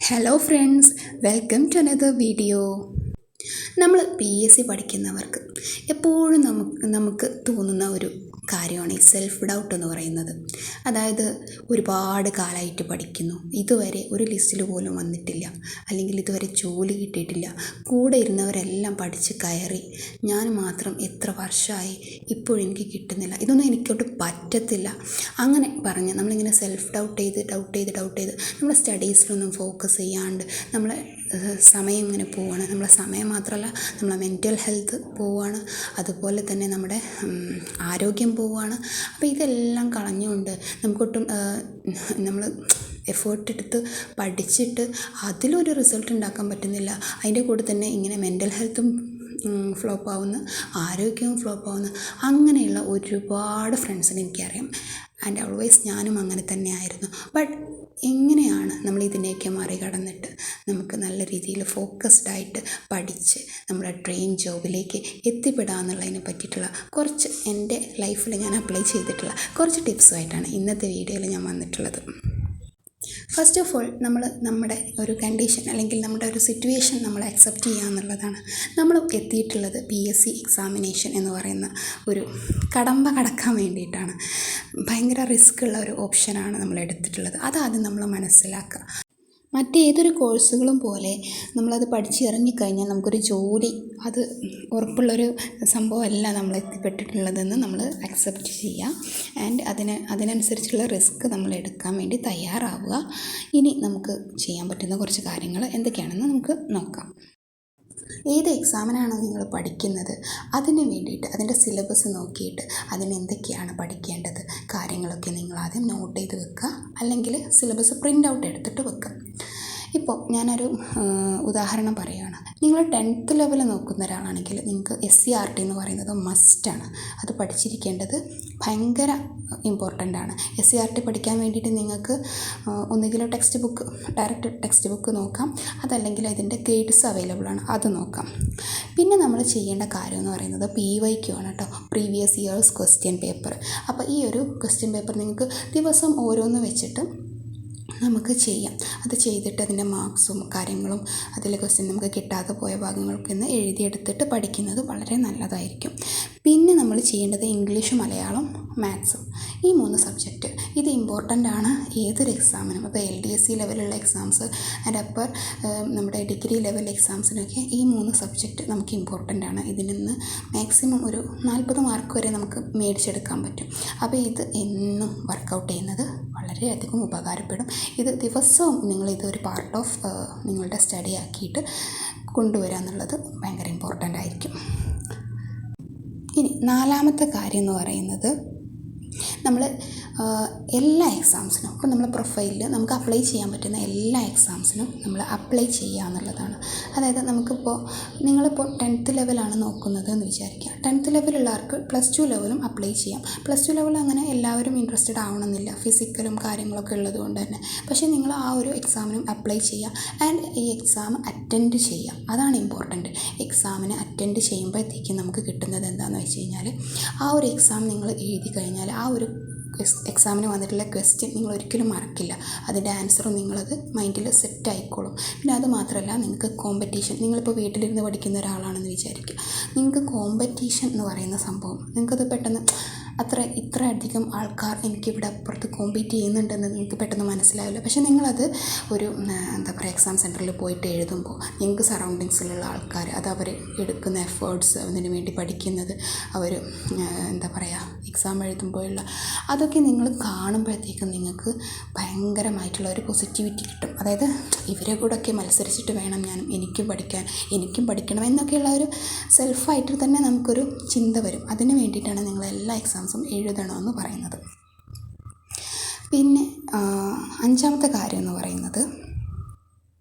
Hello friends, welcome to another video. നമ്മൾ PSC പഠിക്കുന്നവർക്ക് എപ്പോഴും നമുക്ക് തോന്നുന്ന ഒരു കാര്യമാണ് ഈ സെൽഫ് ഡൗട്ട് എന്ന് പറയുന്നത്. അതായത് ഒരുപാട് കാലമായിട്ട് പഠിക്കുന്നു, ഇതുവരെ ഒരു ലിസ്റ്റിൽ പോലും വന്നിട്ടില്ല, അല്ലെങ്കിൽ ഇതുവരെ ജോലി കിട്ടിയിട്ടില്ല, കൂടെ ഇരുന്നവരെല്ലാം പഠിച്ച് കയറി, ഞാൻ മാത്രം എത്ര വർഷമായി ഇപ്പോഴും എനിക്ക് കിട്ടുന്നില്ല, ഇതൊന്നും എനിക്കോട്ട് പറ്റത്തില്ല, അങ്ങനെ പറഞ്ഞ് നമ്മളിങ്ങനെ സെൽഫ് ഡൗട്ട് ചെയ്ത് നമ്മളെ സ്റ്റഡീസിലൊന്നും ഫോക്കസ് ചെയ്യാണ്ട് നമ്മളെ സമയം ഇങ്ങനെ പോവുകയാണ്. നമ്മളെ സമയം മാത്രമല്ല, നമ്മളെ മെൻ്റൽ ഹെൽത്ത് പോവുകയാണ്, അതുപോലെ തന്നെ നമ്മുടെ ആരോഗ്യം പോവുകയാണ്. അപ്പോൾ ഇതെല്ലാം കളഞ്ഞുകൊണ്ട് നമുക്കൊട്ടും നമ്മൾ എഫേർട്ട് എടുത്ത് പഠിച്ചിട്ട് അതിലൊരു റിസൾട്ട് ഉണ്ടാക്കാൻ പറ്റുന്നില്ല. അതിൻ്റെ കൂടെ തന്നെ ഇങ്ങനെ മെൻ്റൽ ഹെൽത്തും ഫ്ലോപ്പ് ആവുന്നു, ആരോഗ്യവും ഫ്ലോപ്പ് ആവുന്നു. അങ്ങനെയുള്ള ഒരുപാട് ഫ്രണ്ട്സിനെ എനിക്കറിയാം. ആൻഡ് ഓൾവേസ് ഞാനും അങ്ങനെ തന്നെ ആയിരുന്നു. ബട്ട് എങ്ങനെയാണ് നമ്മൾ ഇതിനെയൊക്കെ മറികടന്നിട്ട് നമുക്ക് നല്ല രീതിയിൽ ഫോക്കസ്ഡായിട്ട് പഠിച്ച് നമ്മുടെ ഡ്രീം ജോബിലേക്ക് എത്തിപ്പെടാമെന്നുള്ളതിനെ പറ്റിയിട്ടുള്ള കുറച്ച് എൻ്റെ ലൈഫിൽ ഞാൻ അപ്ലൈ ചെയ്തിട്ടുള്ള കുറച്ച് ടിപ്സുമായിട്ടാണ് ഇന്നത്തെ വീഡിയോയിൽ ഞാൻ വന്നിട്ടുള്ളത്. ഫസ്റ്റ് ഓഫ് ഓൾ നമ്മുടെ ഒരു കണ്ടീഷൻ അല്ലെങ്കിൽ നമ്മുടെ ഒരു സിറ്റുവേഷൻ നമ്മൾ അക്സെപ്റ്റ് ചെയ്യുക എന്നുള്ളതാണ്. നമ്മൾ എത്തിയിട്ടുള്ളത് PSC എക്സാമിനേഷൻ എന്ന് പറയുന്ന ഒരു കടമ്പ കടക്കാൻ വേണ്ടിയിട്ടാണ്. ഭയങ്കര റിസ്ക് ഉള്ള ഒരു ഓപ്ഷനാണ് നമ്മൾ എടുത്തിട്ടുള്ളത്. അതാദ്യം നമ്മൾ മനസ്സിലാക്കുക. മറ്റേതൊരു കോഴ്സുകളും പോലെ നമ്മളത് പഠിച്ചിറങ്ങിക്കഴിഞ്ഞാൽ നമുക്കൊരു ജോലി അത് ഉറപ്പുള്ളൊരു സംഭവമല്ല നമ്മൾ എത്തിപ്പെട്ടിട്ടുള്ളതെന്ന് നമ്മൾ അക്സെപ്റ്റ് ചെയ്യുക. ആൻഡ് അതിനനുസരിച്ചുള്ള റിസ്ക് നമ്മൾ എടുക്കാൻ വേണ്ടി തയ്യാറാവുക. ഇനി നമുക്ക് ചെയ്യാൻ പറ്റുന്ന കുറച്ച് കാര്യങ്ങൾ എന്തൊക്കെയാണെന്ന് നമുക്ക് നോക്കാം. ഏത് എക്സാമിനാണോ നിങ്ങൾ പഠിക്കുന്നത് അതിന് വേണ്ടിയിട്ട് അതിൻ്റെ സിലബസ് നോക്കിയിട്ട് അതിന് എന്തൊക്കെയാണ് പഠിക്കേണ്ടത് കാര്യങ്ങളൊക്കെ നിങ്ങൾ ആദ്യം നോട്ട് ചെയ്ത് വെക്കുക, അല്ലെങ്കിൽ സിലബസ് പ്രിൻ്റ് ഔട്ട് എടുത്തിട്ട് വെക്കുക. ഇപ്പോൾ ഞാനൊരു ഉദാഹരണം പറയുകയാണ്. നിങ്ങൾ 10th ലെവൽ നോക്കുന്ന ഒരാളാണെങ്കിൽ നിങ്ങൾക്ക് SCERT എന്ന് പറയുന്നത് മസ്റ്റാണ്. അത് പഠിച്ചിരിക്കേണ്ടത് ഭയങ്കര ഇമ്പോർട്ടൻ്റ് ആണ്. SCERT പഠിക്കാൻ വേണ്ടിയിട്ട് നിങ്ങൾക്ക് ഒന്നുകിൽ ഡയറക്റ്റ് ടെക്സ്റ്റ് ബുക്ക് നോക്കാം, അതല്ലെങ്കിൽ അതിൻ്റെ ഗൈഡ്സ് അവൈലബിൾ ആണ്, അത് നോക്കാം. പിന്നെ നമ്മൾ ചെയ്യേണ്ട കാര്യം എന്ന് പറയുന്നത് PYQ ആണ് കേട്ടോ, പ്രീവിയസ് ഇയേഴ്സ് ക്വസ്റ്റ്യൻ പേപ്പർ. അപ്പോൾ ഈ ഒരു ക്വസ്റ്റ്യൻ പേപ്പർ നിങ്ങൾക്ക് ദിവസം ഓരോന്ന് വെച്ചിട്ട് നമുക്ക് ചെയ്യാം. അത് ചെയ്തിട്ട് അതിൻ്റെ മാർക്സും കാര്യങ്ങളും അതിലെ ക്വസ്റ്റ്യൻ നമുക്ക് കിട്ടാതെ പോയ ഭാഗങ്ങളൊക്കെ ഒന്ന് എഴുതിയെടുത്തിട്ട് പഠിക്കുന്നത് വളരെ നല്ലതായിരിക്കും. പിന്നെ നമ്മൾ ചെയ്യേണ്ടത് ഇംഗ്ലീഷ്, മലയാളം, മാത്സും, ഈ 3 സബ്ജക്റ്റ്. ഇത് ഇമ്പോർട്ടൻ്റ് ആണ് ഏതൊരു എക്സാമിനും. അപ്പോൾ LDSC ലെവലുള്ള എക്സാംസ് ആൻഡ് അപ്പർ നമ്മുടെ ഡിഗ്രി ലെവൽ എക്സാംസിനൊക്കെ ഈ 3 സബ്ജക്റ്റ് നമുക്ക് ഇമ്പോർട്ടൻ്റ് ആണ്. ഇതിൽ നിന്ന് മാക്സിമം ഒരു 40 മാർക്ക് വരെ നമുക്ക് മേടിച്ചെടുക്കാൻ പറ്റും. അപ്പോൾ ഇത് എന്നും വർക്കൗട്ട് ചെയ്യുന്നത് വളരെയധികം ഉപകാരപ്പെടും. ഇത് ദിവസവും നിങ്ങളിതൊരു പാർട്ട് ഓഫ് നിങ്ങളുടെ സ്റ്റഡി ആക്കിയിട്ട് കൊണ്ടുവരിക എന്നുള്ളത് ഭയങ്കര ഇമ്പോർട്ടൻ്റ് ആയിരിക്കും. ഇനി 4ാമത്തെ കാര്യം എന്ന് പറയുന്നത് നമ്മൾ എല്ലാ എക്സാംസിനും, ഇപ്പോൾ നമ്മളെ പ്രൊഫൈലിൽ നമുക്ക് അപ്ലൈ ചെയ്യാൻ പറ്റുന്ന എല്ലാ എക്സാംസിനും നമ്മൾ അപ്ലൈ ചെയ്യുക എന്നുള്ളതാണ്. അതായത് നിങ്ങളിപ്പോൾ 10th ലെവലാണ് നോക്കുന്നത് എന്ന് വിചാരിക്കുക. 10th ലെവലുള്ളവർക്ക് +2 ലെവലും അപ്ലൈ ചെയ്യാം. +2 ലെവൽ അങ്ങനെ എല്ലാവരും ഇൻട്രസ്റ്റഡ് ആവണമെന്നില്ല, ഫിസിക്കലും കാര്യങ്ങളൊക്കെ ഉള്ളത് കൊണ്ട് തന്നെ. പക്ഷേ നിങ്ങൾ ആ ഒരു എക്സാമിനും അപ്ലൈ ചെയ്യുക ആൻഡ് ഈ എക്സാം അറ്റൻഡ് ചെയ്യുക. അതാണ് ഇമ്പോർട്ടൻറ്റ്. എക്സാമിന് അറ്റൻഡ് ചെയ്യുമ്പോഴത്തേക്കും നമുക്ക് കിട്ടുന്നത് എന്താണെന്ന് വെച്ച് കഴിഞ്ഞാൽ, ആ ഒരു എക്സാം നിങ്ങൾ എഴുതി കഴിഞ്ഞാൽ ആ ഒരു എക്സാമിന് വന്നിട്ടുള്ള ക്വസ്റ്റ്യൻ നിങ്ങൾ ഒരിക്കലും മറക്കില്ല. അതിൻ്റെ ആൻസറും നിങ്ങളത് മൈൻഡിൽ സെറ്റ് ആയിക്കോളും. പിന്നെ അത് മാത്രമല്ല, നിങ്ങൾക്ക് കോമ്പറ്റീഷൻ, നിങ്ങളിപ്പോൾ വീട്ടിലിരുന്ന് പഠിക്കുന്ന ഒരാളാണെന്ന് വിചാരിക്കുക, നിങ്ങൾക്ക് കോമ്പറ്റീഷൻ എന്ന് പറയുന്ന സംഭവം നിങ്ങൾക്കത് പെട്ടെന്ന് ഇത്ര അധികം ആൾക്കാർ എനിക്കിവിടെ അപ്പുറത്ത് കോമ്പീറ്റ് ചെയ്യുന്നുണ്ടെന്ന് നിങ്ങൾക്ക് പെട്ടെന്ന് മനസ്സിലാവില്ല. പക്ഷേ നിങ്ങളത് ഒരു എക്സാം സെൻറ്ററിൽ പോയിട്ട് എഴുതുമ്പോൾ നിങ്ങൾക്ക് സറൗണ്ടിങ്സിലുള്ള ആൾക്കാർ, അത് അവർ എടുക്കുന്ന എഫേർട്സ്, അതിന് വേണ്ടി പഠിക്കുന്നത്, അവർ എക്സാം എഴുതുമ്പോഴുള്ള അതൊക്കെ നിങ്ങൾ കാണുമ്പോഴത്തേക്കും നിങ്ങൾക്ക് ഭയങ്കരമായിട്ടുള്ള ഒരു പോസിറ്റിവിറ്റി കിട്ടും. അതായത് ഇവരെ കൂടെയൊക്കെ മത്സരിച്ചിട്ട് വേണം എനിക്കും പഠിക്കണം എന്നൊക്കെയുള്ള ഒരു സെൽഫായിട്ട് തന്നെ നമുക്കൊരു ചിന്ത വരും. അതിന് വേണ്ടിയിട്ടാണ് നിങ്ങൾ എല്ലാ എക്സാംസും എഴുതണമെന്ന് പറയുന്നത്. പിന്നെ 5ാമത്തെ കാര്യം എന്ന് പറയുന്നത്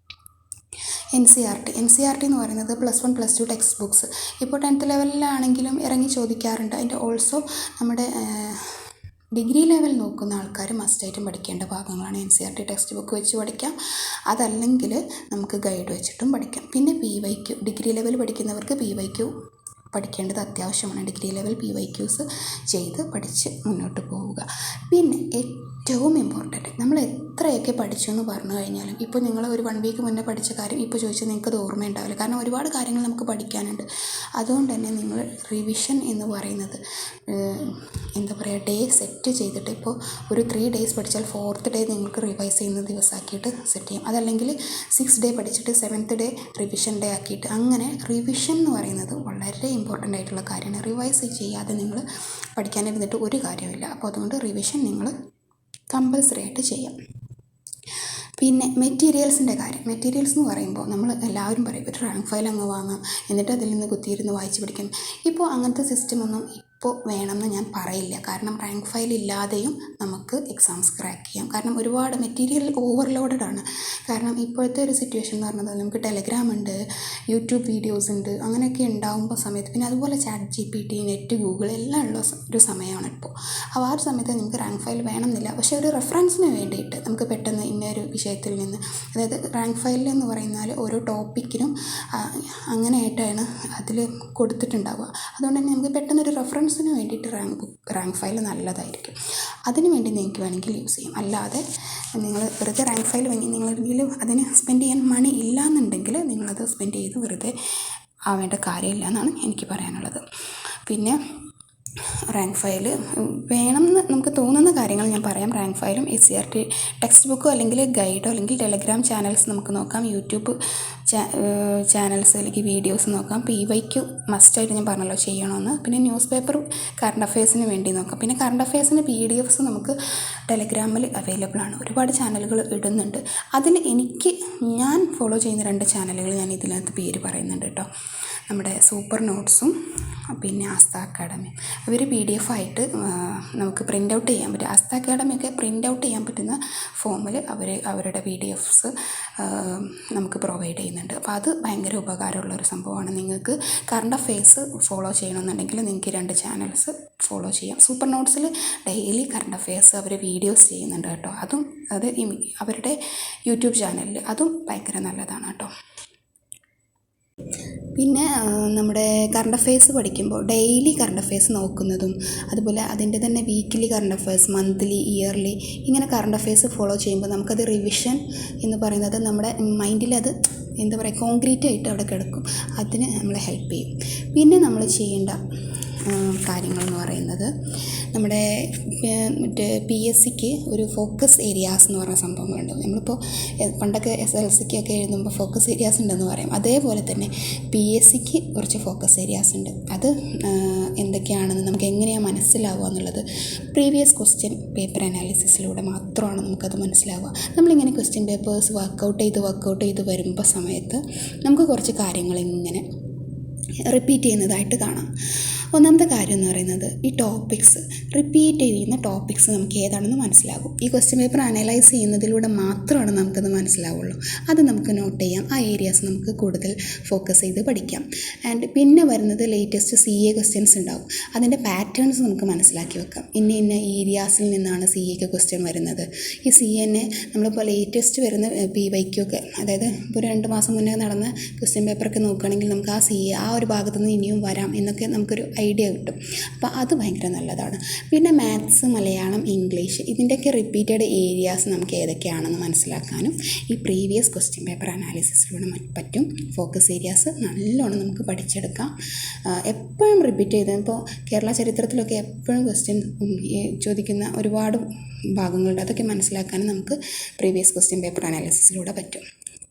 NCERT എന്ന് പറയുന്നത് +1 +2 ടെക്സ്റ്റ് ബുക്സ് ഇപ്പോൾ 10th ലെവലിലാണെങ്കിലും ഇറങ്ങി ചോദിക്കാറുണ്ട്. അതിൻ്റെ ഓൾസോ നമ്മുടെ ഡിഗ്രി ലെവൽ നോക്കുന്ന ആൾക്കാർ മസ്റ്റായിട്ടും പഠിക്കേണ്ട ഭാഗങ്ങളാണ്. NCERT ടെക്സ്റ്റ് ബുക്ക് വെച്ച് പഠിക്കാം, അതല്ലെങ്കിൽ നമുക്ക് ഗൈഡ് വെച്ചിട്ടും പഠിക്കാം. പിന്നെ PYQ, ഡിഗ്രി ലെവൽ പഠിക്കുന്നവർക്ക് PYQ പഠിക്കേണ്ടത് അത്യാവശ്യമാണ്. ഡിഗ്രി ലെവൽ PYQs ചെയ്ത് പഠിച്ച് മുന്നോട്ട് പോവുക. പിന്നെ ഏറ്റവും ഇമ്പോർട്ടൻറ്റ്. നമ്മൾ എത്രയൊക്കെ പഠിച്ചു എന്ന് പറഞ്ഞു കഴിഞ്ഞാലും ഇപ്പോൾ നിങ്ങൾ ഒരു 1 വീക്ക് മുന്നേ പഠിച്ച കാര്യം ഇപ്പോൾ ചോദിച്ചാൽ നിങ്ങൾക്കത് ഓർമ്മയുണ്ടാവില്ല. കാരണം ഒരുപാട് കാര്യങ്ങൾ നമുക്ക് പഠിക്കാനുണ്ട്. അതുകൊണ്ട് തന്നെ നിങ്ങൾ റിവിഷൻ എന്ന് പറയുന്നത് എന്താ പറയുക, ഡേ സെറ്റ് ചെയ്തിട്ട് ഇപ്പോൾ ഒരു 3 ഡേയ്സ് പഠിച്ചാൽ 4th ഡേ നിങ്ങൾക്ക് റിവൈസ് ചെയ്യുന്ന ദിവസമാക്കിയിട്ട് സെറ്റ് ചെയ്യും. അതല്ലെങ്കിൽ 6 ഡേ പഠിച്ചിട്ട് 7th ഡേ റിവിഷൻ ഡേ ആക്കിയിട്ട്, അങ്ങനെ റിവിഷൻ എന്ന് പറയുന്നത് വളരെ ഇമ്പോർട്ടൻ്റ് ആയിട്ടുള്ള കാര്യമാണ്. റിവൈസ് ചെയ്യാതെ നിങ്ങൾ പഠിക്കാനിരുന്നിട്ട് ഒരു കാര്യമില്ല. അപ്പോൾ അതുകൊണ്ട് റിവിഷൻ നിങ്ങൾ കമ്പൽസറി ആയിട്ട് ചെയ്യാം. പിന്നെ മെറ്റീരിയൽസിൻ്റെ കാര്യം. മെറ്റീരിയൽസ് എന്ന് പറയുമ്പോൾ നമ്മൾ എല്ലാവരും പറയും ഒരു റാങ്ക് ഫയൽ അങ്ങ് വാങ്ങാം, എന്നിട്ട് അതിൽ നിന്ന് കുത്തിയിരുന്ന് വായിച്ച് പഠിക്കണം. ഇപ്പോൾ അങ്ങനത്തെ സിസ്റ്റമൊന്നും ഇപ്പോൾ വേണമെന്ന് ഞാൻ പറയില്ല. കാരണം റാങ്ക് ഫയൽ ഇല്ലാതെയും നമുക്ക് എക്സാംസ് ക്രാക്ക് ചെയ്യാം. കാരണം ഒരുപാട് മെറ്റീരിയൽ ഓവർലോഡഡ് ആണ്. കാരണം ഇപ്പോഴത്തെ ഒരു സിറ്റുവേഷൻ എന്ന് പറഞ്ഞത് നമുക്ക് ടെലഗ്രാം ഉണ്ട്, യൂട്യൂബ് വീഡിയോസ് ഉണ്ട്, അങ്ങനെയൊക്കെ ഉണ്ടാകുമ്പോൾ സമയത്ത്, പിന്നെ അതുപോലെ ChatGPT, നെറ്റ്, ഗൂഗിൾ എല്ലാം ഉള്ള ഒരു സമയമാണ് ഇപ്പോൾ. അപ്പോൾ ആ ഒരു സമയത്ത് നമുക്ക് റാങ്ക് ഫയൽ വേണമെന്നില്ല. പക്ഷേ ഒരു റെഫറൻസിന് വേണ്ടിയിട്ട് നമുക്ക് പെട്ടെന്ന് ഇന്നൊരു വിഷയത്തിൽ നിന്ന്, അതായത് റാങ്ക് ഫയലിൽ എന്ന് പറയുന്നാൽ ഓരോ ടോപ്പിക്കിനും അങ്ങനെയായിട്ടാണ് അതിൽ കൊടുത്തിട്ടുണ്ടാവുക. അതുകൊണ്ട് തന്നെ നമുക്ക് പെട്ടെന്നൊരു റെഫറൻസിന് വേണ്ടിയിട്ട് റാങ്ക് ഫയൽ നല്ലതായിരിക്കും. അതിന് വേണ്ടി നിങ്ങൾക്ക് വേണമെങ്കിൽ യൂസ് ചെയ്യും. അല്ലാതെ നിങ്ങൾ വെറുതെ റാങ്ക് ഫയൽ വാങ്ങി നിങ്ങളെങ്കിൽ അതിന് സ്പെൻഡ് ചെയ്യാൻ മണി ഇല്ല എന്നുണ്ടെങ്കിൽ നിങ്ങളത് സ്പെൻഡ് ചെയ്ത് വെറുതെ ആവേണ്ട കാര്യമില്ല എന്നാണ് എനിക്ക് പറയാനുള്ളത്. പിന്നെ റാങ്ക് ഫയൽ വേണമെന്ന് നമുക്ക് തോന്നുന്ന കാര്യങ്ങൾ ഞാൻ പറയാം. റാങ്ക് ഫയലും SCERT ടെക്സ്റ്റ് ബുക്കോ അല്ലെങ്കിൽ ഗൈഡോ അല്ലെങ്കിൽ ടെലഗ്രാം ചാനൽസ് നമുക്ക് നോക്കാം, യൂട്യൂബ് ചാനൽസ് അല്ലെങ്കിൽ വീഡിയോസ് നോക്കാം. PYQ മസ്റ്റായിട്ട് ഞാൻ പറഞ്ഞല്ലോ ചെയ്യണമെന്ന്. പിന്നെ ന്യൂസ് പേപ്പർ കറണ്ട് അഫെയർസിന് വേണ്ടി നോക്കാം. പിന്നെ കറണ്ട് അഫെയർസിന് PDFs നമുക്ക് ടെലഗ്രാമിൽ അവൈലബിൾ ആണ്. ഒരുപാട് ചാനലുകൾ ഇടുന്നുണ്ട്. അതിൽ ഞാൻ ഫോളോ ചെയ്യുന്ന 2 ചാനലുകൾ ഞാൻ ഇതിനകത്ത് പേര് പറയുന്നുണ്ട് കേട്ടോ. നമ്മുടെ സൂപ്പർ നോട്ട്സും പിന്നെ ആസ്ഥ അക്കാഡമി. അവർ PDF ആയിട്ട് നമുക്ക് പ്രിൻ്റ് ഔട്ട് ചെയ്യാൻ പറ്റും. ആസ്ഥ അക്കാഡമിയൊക്കെ പ്രിൻ്റ് ഔട്ട് ചെയ്യാൻ പറ്റുന്ന ഫോമിൽ അവരുടെ PDFs നമുക്ക് പ്രൊവൈഡ് ചെയ്യുന്നുണ്ട്. അപ്പോൾ അത് ഭയങ്കര ഉപകാരമുള്ളൊരു സംഭവമാണ്. നിങ്ങൾക്ക് കറണ്ട് അഫെയർസ് ഫോളോ ചെയ്യണമെന്നുണ്ടെങ്കിൽ നിങ്ങൾക്ക് 2 ചാനൽസ് ഫോളോ ചെയ്യാം. സൂപ്പർ നോട്ട്സിൽ ഡെയിലി കറണ്ട് അഫെയർസ് അവർ വീഡിയോസ് ചെയ്യുന്നുണ്ട് കേട്ടോ. അത് അവരുടെ യൂട്യൂബ് ചാനലിൽ അതും ഭയങ്കര നല്ലതാണ് കേട്ടോ. പിന്നെ നമ്മുടെ കറണ്ട് അഫെയർസ് പഠിക്കുമ്പോൾ ഡെയിലി കറണ്ട് അഫെയർസ് നോക്കുന്നതും, അതുപോലെ അതിൻ്റെ തന്നെ weekly current affairs, monthly, yearly, ഇങ്ങനെ കറണ്ട് അഫെയർസ് ഫോളോ ചെയ്യുമ്പോൾ നമുക്കത് റിവിഷൻ എന്ന് പറയുന്നത് നമ്മുടെ മൈൻഡിൽ അത് എന്താ പറയുക, കോൺക്രീറ്റ് ആയിട്ട് അവിടെ കിടക്കും. അതിന് നമ്മളെ ഹെൽപ്പ് ചെയ്യും. പിന്നെ നമ്മൾ ചെയ്യേണ്ട കാര്യങ്ങൾ എന്ന് പറയുന്നത്, നമ്മുടെ PSCക്ക് ഒരു ഫോക്കസ് ഏരിയാസ് എന്ന് പറഞ്ഞ സംഭവങ്ങളുണ്ട്. നമ്മളിപ്പോൾ പണ്ടൊക്കെ SLCക്കൊക്കെ എഴുതുമ്പോൾ ഫോക്കസ് ഏരിയാസ് ഉണ്ടെന്ന് പറയും. അതേപോലെ തന്നെ PSCക്ക് കുറച്ച് ഫോക്കസ് ഏരിയാസ് ഉണ്ട്. അത് എന്തൊക്കെയാണെന്ന് നമുക്ക് എങ്ങനെയാണ് മനസ്സിലാവുക എന്നുള്ളത് പ്രീവിയസ് ക്വസ്റ്റ്യൻ പേപ്പർ അനാലിസിസിലൂടെ മാത്രമാണ് നമുക്കത് മനസ്സിലാവുക. നമ്മളിങ്ങനെ ക്വസ്റ്റ്യൻ പേപ്പേഴ്സ് വർക്കൗട്ട് ചെയ്ത് വരുമ്പോൾ സമയത്ത് നമുക്ക് കുറച്ച് കാര്യങ്ങൾ ഇങ്ങനെ റിപ്പീറ്റ് ചെയ്യുന്നതായിട്ട് കാണാം. ഒന്നാമത്തെ കാര്യം എന്ന് പറയുന്നത്, ഈ റിപ്പീറ്റ് ചെയ്യുന്ന ടോപ്പിക്സ് നമുക്ക് ഏതാണെന്ന് മനസ്സിലാകും. ഈ ക്വസ്റ്റ്യൻ പേപ്പർ അനലൈസ് ചെയ്യുന്നതിലൂടെ മാത്രമാണ് നമുക്കത് മനസ്സിലാവുള്ളൂ. അത് നമുക്ക് നോട്ട് ചെയ്യാം. ആ ഏരിയാസ് നമുക്ക് കൂടുതൽ ഫോക്കസ് ചെയ്ത് പഠിക്കാം. ആൻഡ് പിന്നെ വരുന്നത് ലേറ്റസ്റ്റ് CA ക്വസ്റ്റ്യൻസ് ഉണ്ടാവും. അതിൻ്റെ പാറ്റേൺസ് നമുക്ക് മനസ്സിലാക്കി വെക്കാം. ഇന്ന ഏരിയാസിൽ നിന്നാണ് CAക്ക് ക്വസ്റ്റ്യൻ വരുന്നത്. ഈ CAനെ നമ്മളിപ്പോൾ ലേറ്റസ്റ്റ് വരുന്ന PYQ ഒക്കെ, അതായത് ഇപ്പോൾ 2 മാസം മുന്നേ നടന്ന ക്വസ്റ്റ്യൻ പേപ്പറൊക്കെ നോക്കുകയാണെങ്കിൽ നമുക്ക് ആ CA ആ ഒരു ഭാഗത്തു നിന്ന് ഇനിയും വരാം എന്നൊക്കെ നമുക്കൊരു ഐഡിയ കിട്ടും. അപ്പോൾ അത് ഭയങ്കര നല്ലതാണ്. പിന്നെ മാത്സ്, മലയാളം, ഇംഗ്ലീഷ്, ഇതിൻ്റെയൊക്കെ റിപ്പീറ്റഡ് ഏരിയാസ് നമുക്ക് ഏതൊക്കെയാണെന്ന് മനസ്സിലാക്കാനും ഈ പ്രീവിയസ് ക്വസ്റ്റ്യൻ പേപ്പർ അനാലിസിസിലൂടെ പറ്റും. ഫോക്കസ് ഏരിയാസ് നല്ലോണം നമുക്ക് പഠിച്ചെടുക്കാം. എപ്പോഴും റിപ്പീറ്റ് ചെയ്ത്, ഇപ്പോൾ കേരള ചരിത്രത്തിലൊക്കെ എപ്പോഴും ക്വസ്റ്റ്യൻ ചോദിക്കുന്ന ഒരുപാട് ഭാഗങ്ങളുണ്ട്. അതൊക്കെ മനസ്സിലാക്കാനും നമുക്ക് പ്രീവിയസ് ക്വസ്റ്റ്യൻ പേപ്പർ അനാലിസിസിലൂടെ പറ്റും.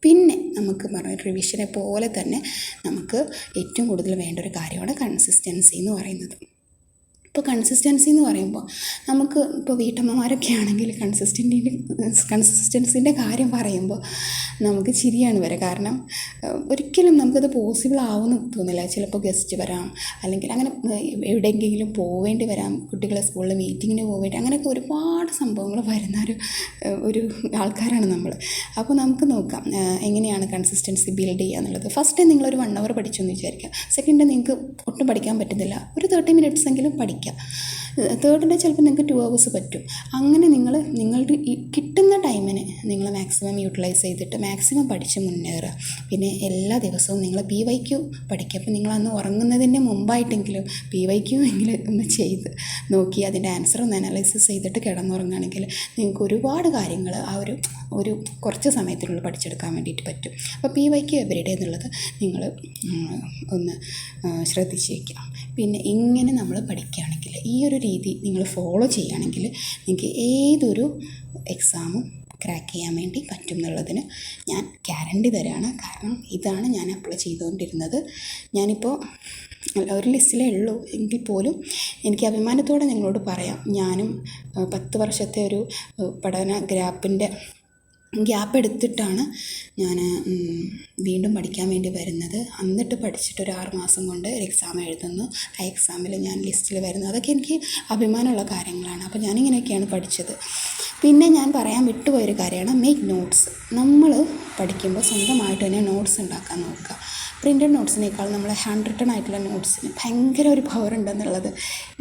പിന്നെ നമുക്ക് റിവിഷനെ പോലെ തന്നെ നമുക്ക് ഏറ്റവും കൂടുതൽ വേണ്ട ഒരു കാര്യമാണ് കൺസിസ്റ്റൻസി എന്ന് പറയുന്നത്. ഇപ്പോൾ കൺസിസ്റ്റൻസി എന്ന് പറയുമ്പോൾ നമുക്ക് ഇപ്പോൾ വീട്ടമ്മമാരൊക്കെ ആണെങ്കിൽ കൺസിസ്റ്റൻസിൻ്റെ കാര്യം പറയുമ്പോൾ നമുക്ക് ചിരിയാണ് വരിക. കാരണം ഒരിക്കലും നമുക്കത് പോസിബിൾ ആവുമെന്ന് തോന്നില്ല. ചിലപ്പോൾ ഗസ്റ്റ് വരാം, അല്ലെങ്കിൽ അങ്ങനെ എവിടെയെങ്കിലും പോവേണ്ടി വരാം, കുട്ടികളെ സ്കൂളിൽ മീറ്റിങ്ങിന് പോവേണ്ടി, അങ്ങനെയൊക്കെ ഒരുപാട് സംഭവങ്ങൾ വരുന്ന ഒരു ആൾക്കാരാണ് നമ്മൾ. അപ്പോൾ നമുക്ക് നോക്കാം എങ്ങനെയാണ് കൺസിസ്റ്റൻസി ബിൽഡ് ചെയ്യുക എന്നുള്ളത്. ഫസ്റ്റ് നിങ്ങളൊരു 1 hour പഠിച്ചെന്ന് വിചാരിക്കുക. സെക്കൻഡ് നിങ്ങൾക്ക് ഒട്ടും പഠിക്കാൻ പറ്റുന്നില്ല, ഒരു 30 minutes എങ്കിലും പഠിക്കുക. തേർഡിൻ്റെ ചിലപ്പോൾ നിങ്ങൾക്ക് 2 hours പറ്റും. അങ്ങനെ നിങ്ങളുടെ കിട്ടുന്ന ടൈമിന് നിങ്ങൾ മാക്സിമം യൂട്ടിലൈസ് ചെയ്തിട്ട് മാക്സിമം പഠിച്ച് മുന്നേറുക. പിന്നെ എല്ലാ ദിവസവും നിങ്ങൾ PYQ പഠിക്കുക. അപ്പോൾ നിങ്ങൾ അന്ന് ഉറങ്ങുന്നതിന് മുമ്പായിട്ടെങ്കിലും PYQ എങ്കിലും ഒന്ന് ചെയ്ത് നോക്കി അതിൻ്റെ ആൻസർ ഒന്ന് അനലൈസിസ് ചെയ്തിട്ട് കിടന്നുറങ്ങുകയാണെങ്കിൽ നിങ്ങൾക്ക് ഒരുപാട് കാര്യങ്ങൾ ആ ഒരു കുറച്ച് സമയത്തിനുള്ളിൽ പഠിച്ചെടുക്കാൻ വേണ്ടിയിട്ട് പറ്റും. അപ്പോൾ PYQ എവരിഡേ എന്നുള്ളത് നിങ്ങൾ ഒന്ന് ശ്രദ്ധിച്ച് വയ്ക്കുക. പിന്നെ ഇങ്ങനെ നമ്മൾ പഠിക്കുകയാണെങ്കിൽ ഈ ഒരു രീതി നിങ്ങൾ ഫോളോ ചെയ്യുകയാണെങ്കിൽ നിങ്ങൾക്ക് ഏതൊരു എക്സാമും ക്രാക്ക് ചെയ്യാൻ വേണ്ടി പറ്റും എന്നുള്ളതിന് ഞാൻ ഗ്യാരണ്ടി തരാണ്. കാരണം ഇതാണ് ഞാൻ അപ്ലൈ ചെയ്തുകൊണ്ടിരുന്നത്. ഞാനിപ്പോൾ ഒരു ലിസ്റ്റിലേ ഉള്ളൂ എങ്കിൽ പോലും എനിക്ക് അഭിമാനത്തോടെ നിങ്ങളോട് പറയാം, ഞാനും 10 വർഷത്തെ ഒരു പഠന ഗ്യാപ്പ് എടുത്തിട്ടാണ് ഞാൻ വീണ്ടും പഠിക്കാൻ വേണ്ടി വരുന്നത്. എന്നിട്ട് പഠിച്ചിട്ട് ഒരു 6 മാസം കൊണ്ട് ഒരു എക്സാം എഴുതുന്നു. ആ എക്സാമിൽ ഞാൻ ലിസ്റ്റിൽ വരുന്നു. അതൊക്കെ എനിക്ക് അഭിമാനമുള്ള കാര്യങ്ങളാണ്. അപ്പോൾ ഞാനിങ്ങനെയൊക്കെയാണ് പഠിച്ചത്. പിന്നെ ഞാൻ പറയാൻ വിട്ടുപോയൊരു കാര്യമാണ് മേക്ക് നോട്ട്സ്. നമ്മൾ പഠിക്കുമ്പോൾ സ്വന്തമായിട്ട് തന്നെ നോട്ട്സ് ഉണ്ടാക്കാൻ നോക്കുക. പ്രിൻ്റഡ് നോട്ട്സിനേക്കാൾ നമ്മൾ ഹാൻഡ് റിട്ടൺ ആയിട്ടുള്ള നോട്ട്സിന് ഭയങ്കര ഒരു പവർ ഉണ്ടെന്നുള്ളത്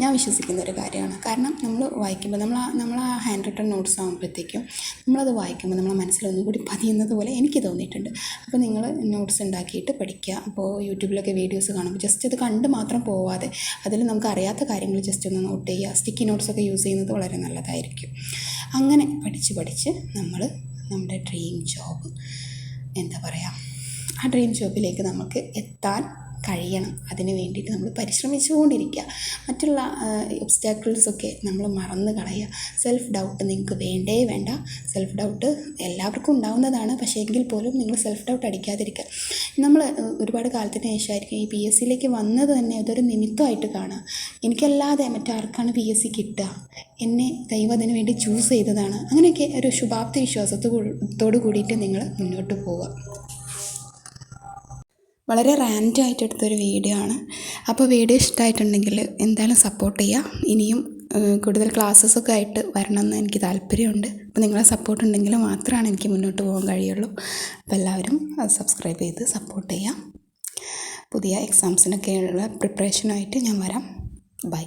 ഞാൻ വിശ്വസിക്കുന്ന ഒരു കാര്യമാണ്. കാരണം നമ്മൾ വായിക്കുമ്പോൾ നമ്മൾ ആ ഹാൻഡ് റിട്ടൺ നോട്ട്സ് ആകുമ്പോഴത്തേക്കും നമ്മളത് വായിക്കുമ്പോൾ നമ്മളെ മനസ്സിൽ ഒന്നുകൂടി പതിയുന്നത് പോലെ എനിക്ക് തോന്നിയിട്ടുണ്ട്. അപ്പോൾ നിങ്ങൾ നോട്ട്സ് ഉണ്ടാക്കിയിട്ട് പഠിക്കുക. അപ്പോൾ യൂട്യൂബിലൊക്കെ വീഡിയോസ് കാണുമ്പോൾ ജസ്റ്റ് അത് കണ്ട് മാത്രം പോവാതെ അതിൽ നമുക്ക് അറിയാത്ത കാര്യങ്ങൾ ജസ്റ്റ് ഒന്ന് നോട്ട് ചെയ്യുക. സ്റ്റിക്കി നോട്ട്സൊക്കെ യൂസ് ചെയ്യുന്നത് വളരെ നല്ലതായിരിക്കും. അങ്ങനെ പഠിച്ച് നമ്മൾ നമ്മുടെ ഡ്രീം ജോബ് ആ ഡ്രീം ജോബിലേക്ക് നമുക്ക് എത്താൻ കഴിയണം. അതിന് വേണ്ടിയിട്ട് നമ്മൾ പരിശ്രമിച്ചുകൊണ്ടിരിക്കുക. മറ്റുള്ള ഒബ്സ്റ്റാക്കിൾസൊക്കെ നമ്മൾ മറന്ന് കളയുക. സെൽഫ് ഡൗട്ട് നിങ്ങൾക്ക് വേണ്ട. സെൽഫ് ഡൗട്ട് എല്ലാവർക്കും ഉണ്ടാവുന്നതാണ്. പക്ഷേ എങ്കിൽ പോലും നിങ്ങൾ സെൽഫ് ഡൗട്ട് അടിക്കാതിരിക്കുക. നമ്മൾ ഒരുപാട് കാലത്തിന് ശേഷമായിരിക്കും ഈ PSCയിലേക്ക് വന്നത് തന്നെ അതൊരു നിമിത്തമായിട്ട് കാണുക. എനിക്കല്ലാതെ മറ്റാർക്കാണ് PSC കിട്ടുക, എന്നെ ദൈവം അതിന് വേണ്ടി ചൂസ് ചെയ്തതാണ്, അങ്ങനെയൊക്കെ ഒരു ശുഭാപ്തി വിശ്വാസത്തോടു കൂടിയിട്ട് നിങ്ങൾ മുന്നോട്ട് പോവുക. വളരെ റാൻഡായിട്ട് എടുത്തൊരു വീഡിയോ ആണ്. അപ്പോൾ വീഡിയോ ഇഷ്ടമായിട്ടുണ്ടെങ്കിൽ എന്തായാലും സപ്പോർട്ട് ചെയ്യുക. ഇനിയും കൂടുതൽ ക്ലാസ്സസൊക്കെ ആയിട്ട് വരണമെന്ന് എനിക്ക് താല്പര്യമുണ്ട്. അപ്പോൾ നിങ്ങളെ സപ്പോർട്ട് ഉണ്ടെങ്കിൽ മാത്രമാണ് എനിക്ക് മുന്നോട്ട് പോകാൻ കഴിയുള്ളൂ. അപ്പോൾ എല്ലാവരും സബ്സ്ക്രൈബ് ചെയ്ത് സപ്പോർട്ട് ചെയ്യാം. പുതിയ എക്സാംസിനൊക്കെയുള്ള പ്രിപ്പറേഷനായിട്ട് ഞാൻ വരാം. ബൈ.